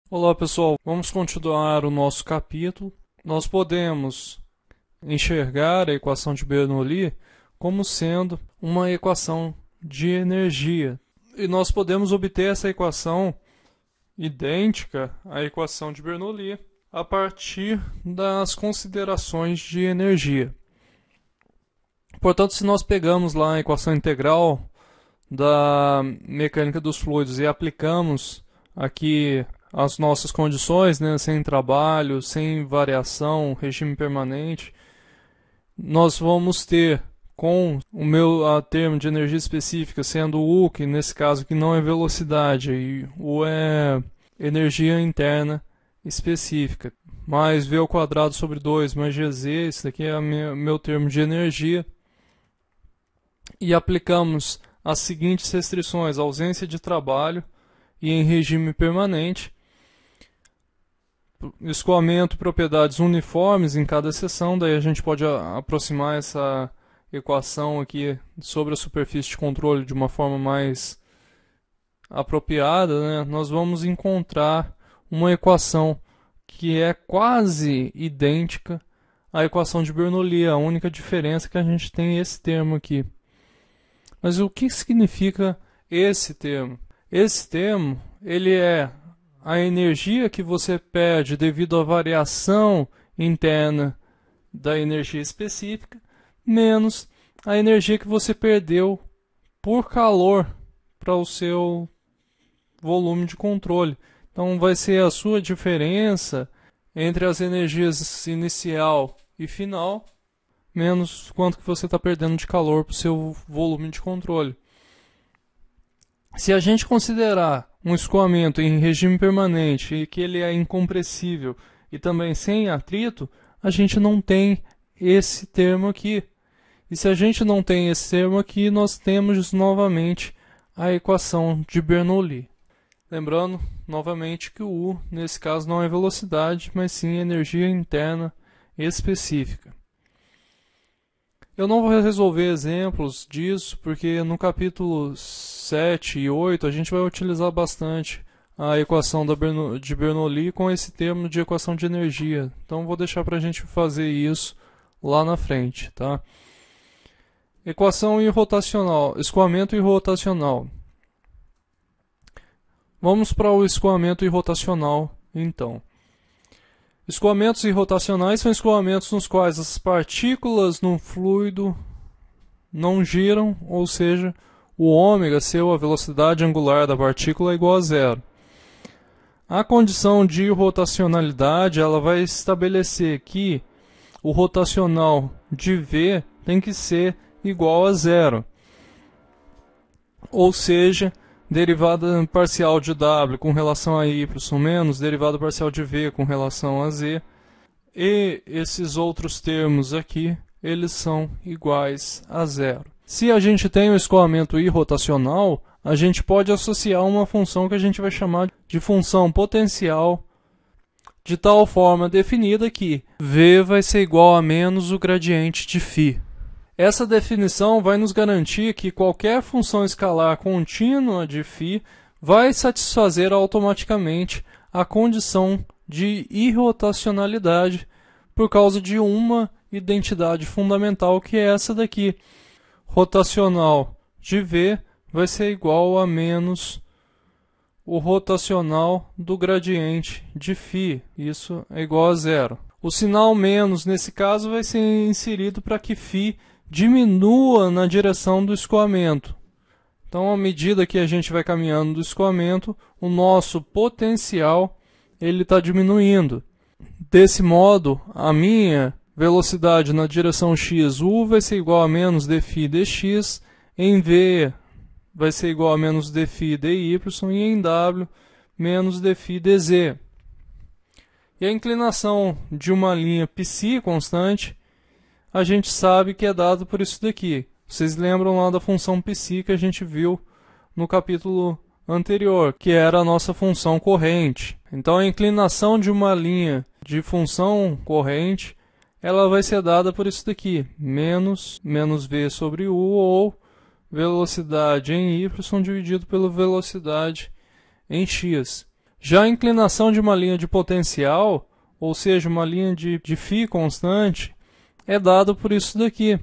Olá pessoal, vamos continuar o nosso capítulo. Nós podemos enxergar a equação de Bernoulli como sendo uma equação de energia. E nós podemos obter essa equação idêntica à equação de Bernoulli a partir das considerações de energia. Portanto, se nós pegamos lá a equação integral da mecânica dos fluidos e aplicamos aqui as nossas condições, né, sem trabalho, sem variação, regime permanente, nós vamos ter com o meu termo de energia específica sendo U, que nesse caso que não é velocidade, e U é energia interna específica, mais V ao quadrado sobre 2 mais GZ, esse daqui é meu termo de energia, e aplicamos as seguintes restrições: ausência de trabalho e em regime permanente, escoamento, propriedades uniformes em cada seção. Daí a gente pode aproximar essa equação aqui sobre a superfície de controle de uma forma mais apropriada, né? Nós vamos encontrar uma equação que é quase idêntica à equação de Bernoulli. A única diferença é que a gente tem esse termo aqui. Mas o que significa esse termo? Esse termo, ele é a energia que você perde devido à variação interna da energia específica, menos a energia que você perdeu por calor para o seu volume de controle. Então vai ser a sua diferença entre as energias inicial e final, menos quanto que você está perdendo de calor para o seu volume de controle. Se a gente considerar um escoamento em regime permanente e que ele é incompressível e também sem atrito, a gente não tem esse termo aqui. E se a gente não tem esse termo aqui, nós temos novamente a equação de Bernoulli. Lembrando novamente que o U, nesse caso, não é velocidade, mas sim energia interna específica. Eu não vou resolver exemplos disso, porque no capítulo 7 e 8 a gente vai utilizar bastante a equação de Bernoulli com esse termo de equação de energia. Então vou deixar para a gente fazer isso lá na frente, tá? Equação irrotacional, escoamento irrotacional. Vamos para o escoamento irrotacional, então. Escoamentos irrotacionais são escoamentos nos quais as partículas no fluido não giram, ou seja, o ômega, seu, a velocidade angular da partícula, é igual a zero. A condição de rotacionalidade ela vai estabelecer que o rotacional de V tem que ser igual a zero. Ou seja, derivada parcial de W com relação a Y menos derivada parcial de V com relação a Z. E esses outros termos aqui, eles são iguais a zero. Se a gente tem o escoamento irrotacional, a gente pode associar uma função que a gente vai chamar de função potencial, de tal forma definida que V vai ser igual a menos o gradiente de φ. Essa definição vai nos garantir que qualquer função escalar contínua de φ vai satisfazer automaticamente a condição de irrotacionalidade por causa de uma identidade fundamental, que é essa daqui. Rotacional de V vai ser igual a menos o rotacional do gradiente de φ. Isso é igual a zero. O sinal menos, nesse caso, vai ser inserido para que φ diminua na direção do escoamento. Então, à medida que a gente vai caminhando do escoamento, o nosso potencial ele está diminuindo. Desse modo, a minha velocidade na direção x, u, vai ser igual a menos dφ dx, em v vai ser igual a menos dφ dy e em w menos dφ dz. E a inclinação de uma linha π constante a gente sabe que é dado por isso daqui. Vocês lembram lá da função π que a gente viu no capítulo anterior, que era a nossa função corrente. Então a inclinação de uma linha de função corrente, ela vai ser dada por isso daqui, menos v sobre u, ou velocidade em y dividido pela velocidade em x. Já a inclinação de uma linha de potencial, ou seja, uma linha de φ constante, é dada por isso daqui,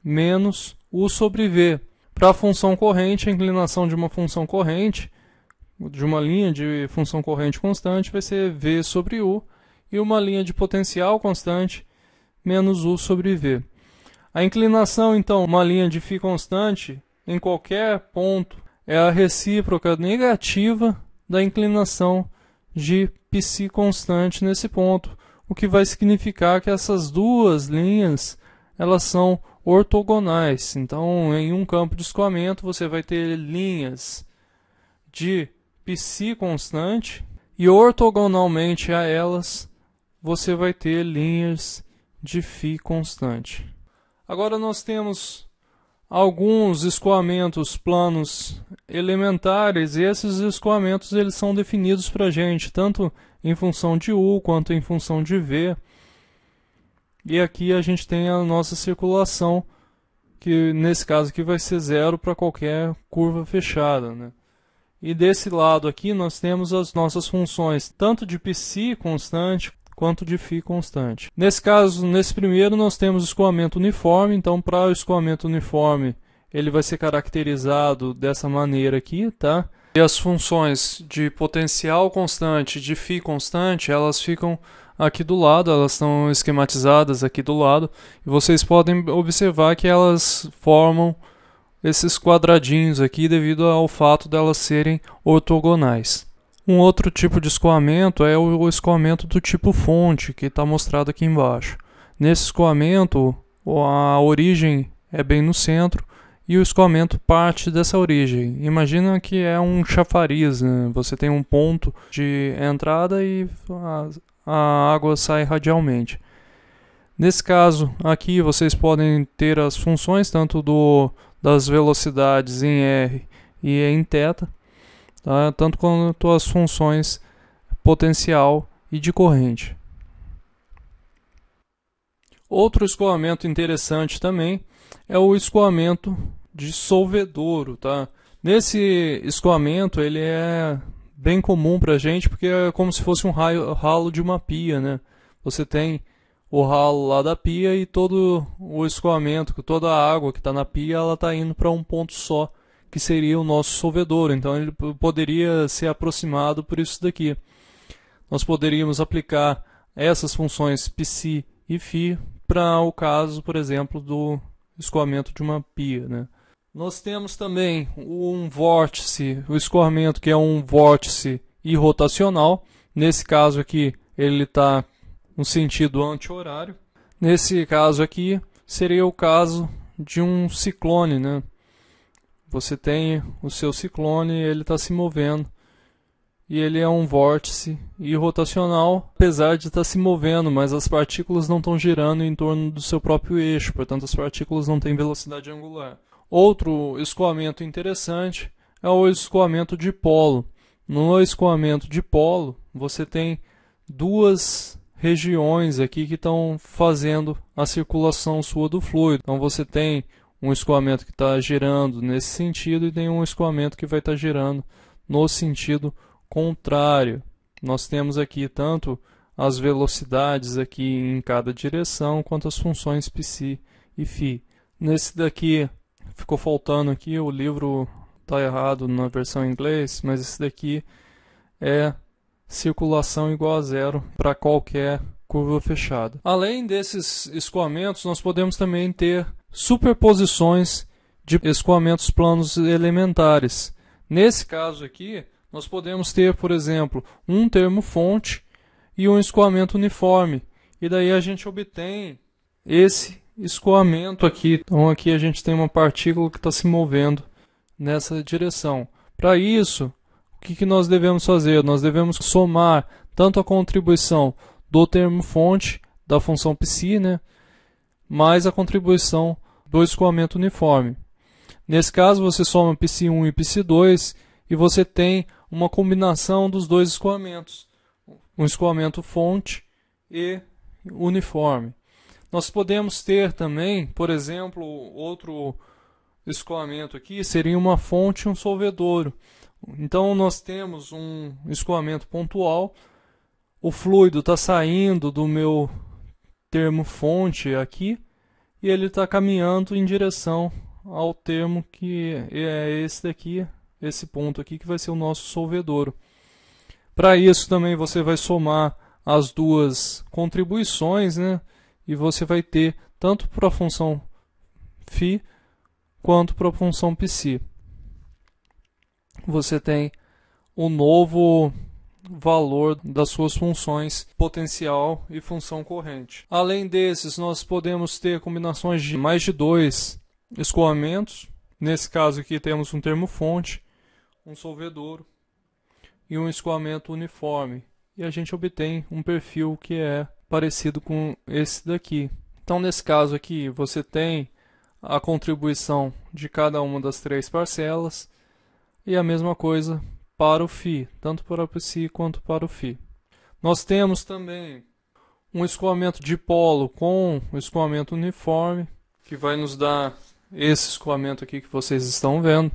menos U sobre V. Para a função corrente, a inclinação de uma função corrente, de uma linha de função corrente constante, vai ser V sobre U, e uma linha de potencial constante, menos U sobre V. A inclinação, então, uma linha de φ constante, em qualquer ponto, é a recíproca negativa da inclinação de π constante nesse ponto, o que vai significar que essas duas linhas elas são ortogonais. Então, em um campo de escoamento, você vai ter linhas de π constante e ortogonalmente a elas, você vai ter linhas de φ constante. Agora nós temos alguns escoamentos planos elementares, e esses escoamentos eles são definidos para a gente, tanto em função de U quanto em função de V. E aqui a gente tem a nossa circulação, que nesse caso aqui vai ser zero para qualquer curva fechada, né? E desse lado aqui nós temos as nossas funções, tanto de π constante quanto de φ constante. Nesse caso, nesse primeiro, nós temos escoamento uniforme. Então, para o escoamento uniforme, ele vai ser caracterizado dessa maneira aqui, tá? E as funções de potencial constante, de φ constante, elas ficam aqui do lado, elas estão esquematizadas aqui do lado. E vocês podem observar que elas formam esses quadradinhos aqui devido ao fato de elas serem ortogonais. Um outro tipo de escoamento é o escoamento do tipo fonte, que está mostrado aqui embaixo. Nesse escoamento, a origem é bem no centro e o escoamento parte dessa origem. Imagina que é um chafariz, né? Você tem um ponto de entrada e a água sai radialmente. Nesse caso aqui, vocês podem ter as funções tanto das velocidades em R e em θ, tá? Tanto quanto as funções potencial e de corrente. Outro escoamento interessante também é o escoamento de solvedouro, tá? Nesse escoamento ele é bem comum para a gente porque é como se fosse um ralo de uma pia, né? Você tem o ralo lá da pia e todo o escoamento, toda a água que está na pia, ela está indo para um ponto só, que seria o nosso solvedouro. Então ele poderia ser aproximado por isso daqui. Nós poderíamos aplicar essas funções π e φ para o caso, por exemplo, do escoamento de uma pia, né? Nós temos também um vórtice, o escoamento que é um vórtice irrotacional. Nesse caso aqui ele está no sentido anti-horário. Nesse caso aqui seria o caso de um ciclone, né? Você tem o seu ciclone, ele está se movendo e ele é um vórtice irrotacional, apesar de estar se movendo, mas as partículas não estão girando em torno do seu próprio eixo, portanto as partículas não têm velocidade angular. Outro escoamento interessante é o escoamento de polo. No escoamento de polo, você tem duas regiões aqui que estão fazendo a circulação sua do fluido. Então você tem um escoamento que está girando nesse sentido e tem um escoamento que vai estar girando no sentido contrário. Nós temos aqui tanto as velocidades aqui em cada direção quanto as funções π e φ. Nesse daqui ficou faltando aqui, o livro está errado na versão em inglês, mas esse daqui é circulação igual a zero para qualquer curva fechada. Além desses escoamentos, nós podemos também ter superposições de escoamentos planos elementares. Nesse caso aqui, nós podemos ter, por exemplo, um termo fonte e um escoamento uniforme. E daí a gente obtém esse escoamento aqui. Então aqui a gente tem uma partícula que está se movendo nessa direção. Para isso, o que nós devemos fazer? Nós devemos somar tanto a contribuição do termo fonte, da função π, né, mais a contribuição do escoamento uniforme. Nesse caso, você soma π1 e π2 e você tem uma combinação dos dois escoamentos, um escoamento fonte e uniforme. Nós podemos ter também, por exemplo, outro escoamento aqui seria uma fonte e um solvedouro. Então nós temos um escoamento pontual, o fluido está saindo do meu termo fonte aqui e ele está caminhando em direção ao termo que é esse daqui, esse ponto aqui que vai ser o nosso solvedouro. Para isso também você vai somar as duas contribuições, né? E você vai ter tanto para a função φ quanto para a função π. Você tem o novo valor das suas funções potencial e função corrente. Além desses, nós podemos ter combinações de mais de 2 escoamentos. Nesse caso aqui temos um termo fonte, um solvedouro e um escoamento uniforme. E a gente obtém um perfil que é parecido com esse daqui. Então nesse caso aqui você tem a contribuição de cada uma das 3 parcelas e a mesma coisa para o φ, tanto para o π quanto para o φ. Nós temos também um escoamento dipolo com o escoamento uniforme, que vai nos dar esse escoamento aqui que vocês estão vendo.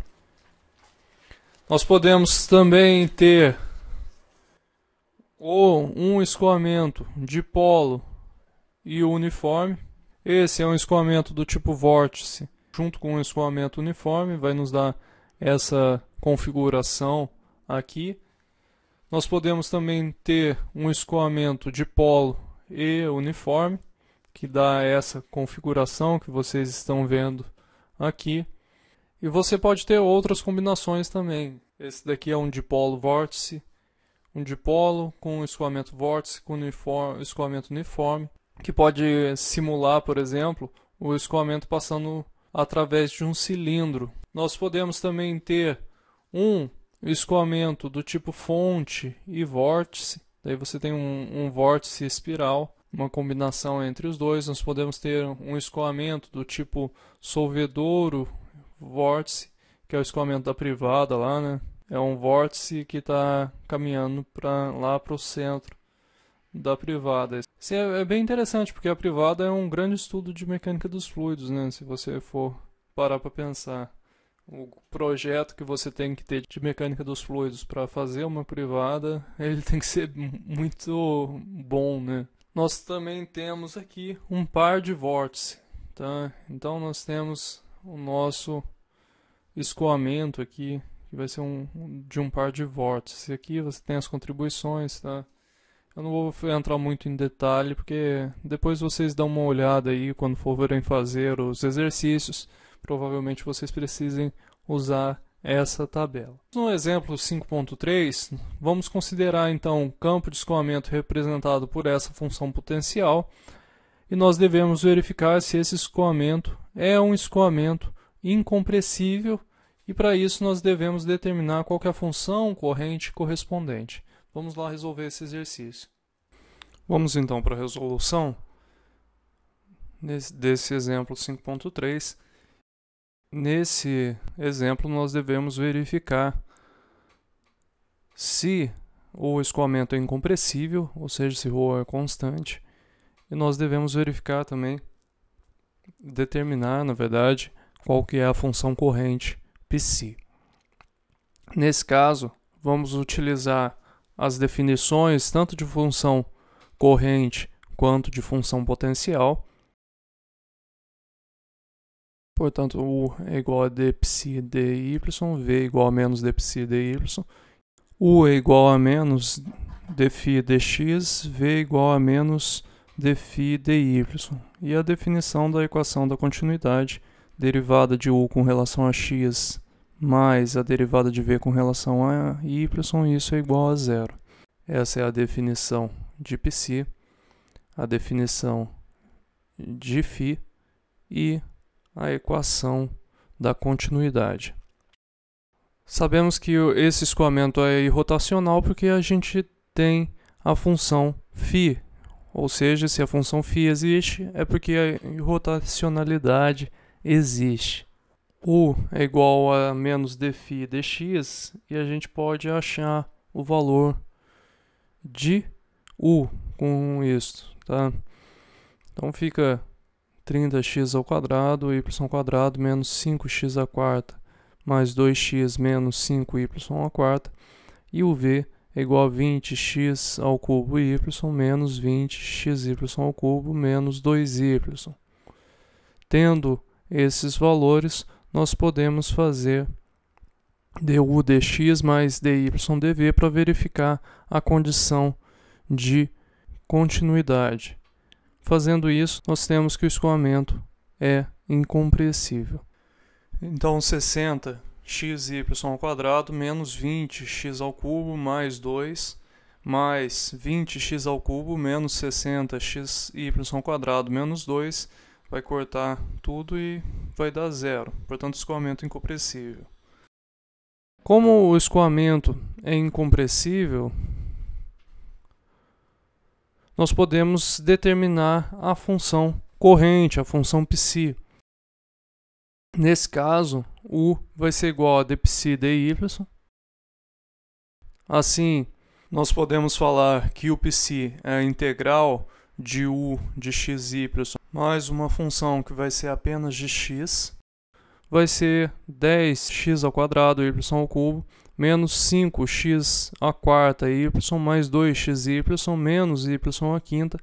Nós podemos também ter um escoamento dipolo e uniforme. Esse é um escoamento do tipo vórtice, junto com um escoamento uniforme, vai nos dar essa configuração aqui. Nós podemos também ter um escoamento dipolo e uniforme, que dá essa configuração que vocês estão vendo aqui. E você pode ter outras combinações também. Esse daqui é um dipolo vórtice, um dipolo com escoamento vórtice com escoamento uniforme, que pode simular, por exemplo, o escoamento passando através de um cilindro. Nós podemos também ter um escoamento do tipo fonte e vórtice. Daí você tem um vórtice espiral, uma combinação entre os dois. Nós podemos ter um escoamento do tipo solvedouro vórtice, que é o escoamento da privada lá, né? É um vórtice que está caminhando lá para o centro da privada. Isso é bem interessante, porque a privada é um grande estudo de mecânica dos fluidos, né? Se você for parar para pensar. O projeto que você tem que ter de mecânica dos fluidos para fazer uma privada, ele tem que ser muito bom, né? Nós também temos aqui um par de vórtice, tá? Então nós temos o nosso escoamento aqui, que vai ser de um par de vórtices. Aqui você tem as contribuições, tá? Eu não vou entrar muito em detalhe, porque depois vocês dão uma olhada aí quando forem fazer os exercícios. Provavelmente vocês precisem usar essa tabela. No exemplo 5.3, vamos considerar então o campo de escoamento representado por essa função potencial e nós devemos verificar se esse escoamento é um escoamento incompressível e para isso nós devemos determinar qual que é a função corrente correspondente. Vamos lá resolver esse exercício. Vamos então para a resolução desse exemplo 5.3. Nesse exemplo, nós devemos verificar se o escoamento é incompressível, ou seja, se ρ é constante, e nós devemos verificar também, determinar, na verdade, qual que é a função corrente π. Nesse caso, vamos utilizar as definições tanto de função corrente quanto de função potencial. Portanto, U é igual a dψ dy, V é igual a menos dψ dy, U é igual a menos dφ dx, V é igual a menos dφ dy. E a definição da equação da continuidade, derivada de U com relação a x mais a derivada de V com relação a y, isso é igual a zero. Essa é a definição de π, a definição de φ e a equação da continuidade. Sabemos que esse escoamento é irrotacional porque a gente tem a função φ, ou seja, se a função φ existe é porque a irrotacionalidade existe. U é igual a menos dφ dx e a gente pode achar o valor de U com isso, tá? Então fica 30x² y² menos 5x² mais 2x menos 5y à quarta, e o v é igual a 20x ao cubo y menos 20xy ao cubo menos 2y. Tendo esses valores, nós podemos fazer du dx mais dy dv para verificar a condição de continuidade. Fazendo isso, nós temos que o escoamento é incompressível. Então, 60xy ao quadrado menos 20x ao cubo mais 2 mais 20x ao cubo menos 60xy ao quadrado menos 2 vai cortar tudo e vai dar zero. Portanto, escoamento incompressível. Como o escoamento é incompressível, nós podemos determinar a função corrente, a função π. Nesse caso, u vai ser igual a dψ dy. Assim, nós podemos falar que o π é a integral de u de xy mais uma função que vai ser apenas de x, vai ser 10x ao quadrado y ao cubo menos 5x à quarta y mais 2xy menos y à quinta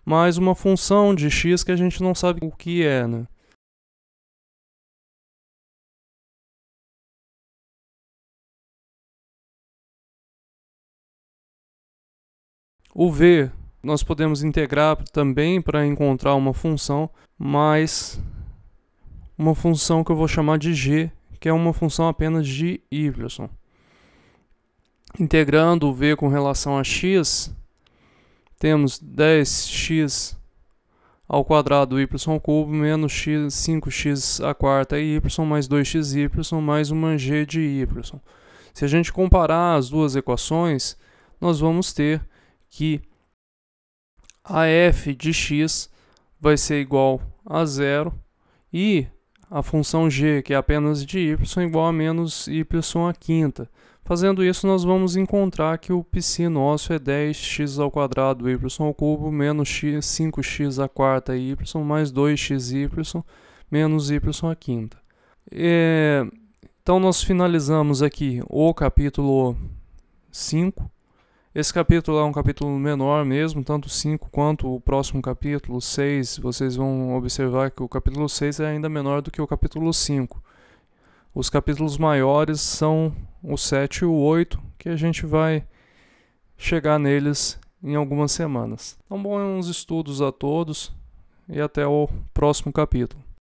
mais uma função de x que a gente não sabe o que é, né? O v nós podemos integrar também para encontrar uma função, mas uma função que eu vou chamar de g, que é uma função apenas de y. Integrando o v com relação a x, temos 10x ao quadrado y ao cubo menos 5x à quarta y mais 2xy mais uma g de y. Se a gente comparar as duas equações, nós vamos ter que a f de x vai ser igual a zero e a função g, que é apenas de y, igual a menos y à quinta. Fazendo isso, nós vamos encontrar que o π nosso é 10x ao quadrado y ao cubo menos 5x à quarta y mais 2xy menos y à quinta. Então, nós finalizamos aqui o capítulo 5. Esse capítulo é um capítulo menor mesmo, tanto o 5 quanto o próximo capítulo, 6. Vocês vão observar que o capítulo 6 é ainda menor do que o capítulo 5. Os capítulos maiores são o 7 e o 8, que a gente vai chegar neles em algumas semanas. Então, bons estudos a todos e até o próximo capítulo.